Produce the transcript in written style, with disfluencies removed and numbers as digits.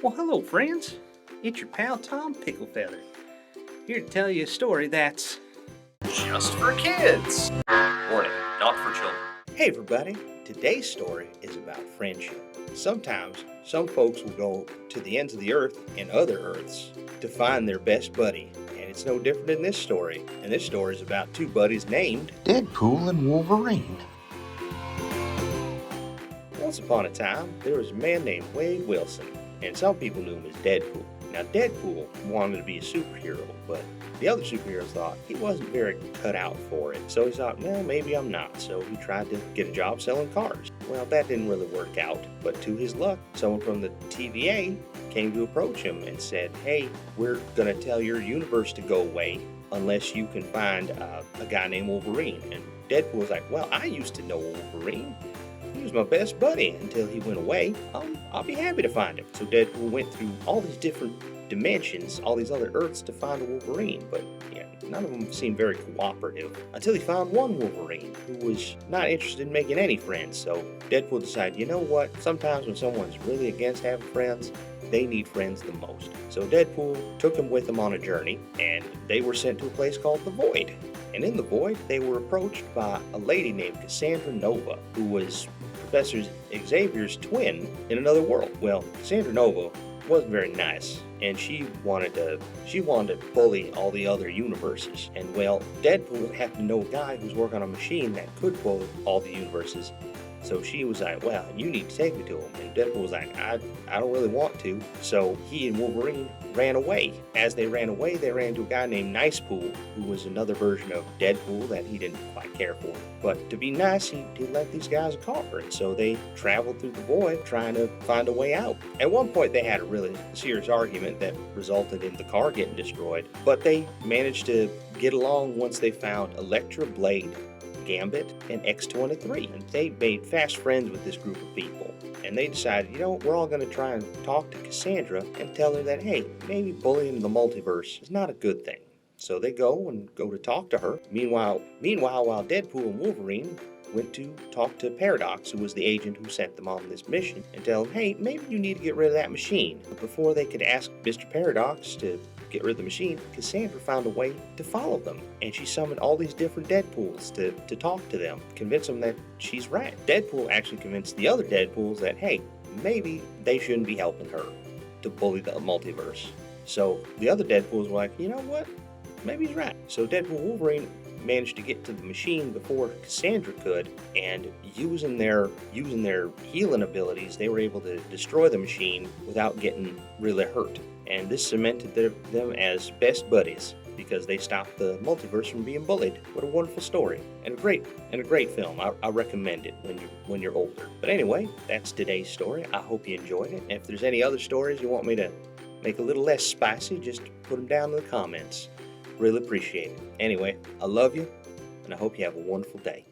Well, hello, friends. It's your pal Tom Picklefeather, here to tell you a story that's just for kids. Warning, not for children. Hey, everybody. Today's story is about friendship. Sometimes some folks will go to the ends of the earth and other earths to find their best buddy. And it's no different in this story. And this story is about two buddies named Deadpool and Wolverine. Once upon a time, there was a man named Wade Wilson, and some people knew him as Deadpool. Now, Deadpool wanted to be a superhero, but the other superheroes thought he wasn't very cut out for it. So he thought, well, maybe I'm not. So he tried to get a job selling cars. Well, that didn't really work out, but to his luck, someone from the TVA came to approach him and said, hey, we're going to tell your universe to go away unless you can find a guy named Wolverine. And Deadpool was like, well, I used to know Wolverine. He was my best buddy until he went away. I'll be happy to find him. So Deadpool went through all these different dimensions, all these other Earths to find a Wolverine, but yeah, none of them seemed very cooperative until he found one Wolverine who was not interested in making any friends. So Deadpool decided, you know what? Sometimes when someone's really against having friends, they need friends the most. So Deadpool took him with him on a journey, and they were sent to a place called the Void. And in the Void, they were approached by a lady named Cassandra Nova, who was Professor Xavier's twin in another world. Well, Cassandra Nova wasn't very nice, and she wanted to bully all the other universes. And well, Deadpool happened to know a guy who's working on a machine that could bully all the universes. So she was like, well, you need to take me to him. And Deadpool was like, I don't really want to. So he and Wolverine ran away. As they ran away, they ran into a guy named Nicepool, who was another version of Deadpool that he didn't quite care for. But to be nice, he lent these guys a car. And so they traveled through the void trying to find a way out. At one point, they had a really serious argument that resulted in the car getting destroyed. But they managed to get along once they found Electra Blade, Gambit, and X-23. And they made fast friends with this group of people. And they decided, you know, we're all going to try and talk to Cassandra and tell her that, hey, maybe bullying the multiverse is not a good thing. So they go to talk to her. Meanwhile, while Deadpool and Wolverine went to talk to Paradox, who was the agent who sent them on this mission, and tell him, hey, maybe you need to get rid of that machine. But before they could ask Mr. Paradox to get rid of the machine, Cassandra found a way to follow them, and she summoned all these different Deadpools to talk to them, convince them that she's right. Deadpool actually convinced the other Deadpools that, hey, maybe they shouldn't be helping her to bully the multiverse. So the other Deadpools were like, you know what? Maybe he's right. So Deadpool and Wolverine managed to get to the machine before Cassandra could, and using their healing abilities, they were able to destroy the machine without getting really hurt. And this cemented them as best buddies because they stopped the multiverse from being bullied. What a wonderful story, and a great film. I recommend it when you're older. But anyway, that's today's story. I hope you enjoyed it. And if there's any other stories you want me to make a little less spicy, just put them down in the comments. Really appreciate it. Anyway, I love you, and I hope you have a wonderful day.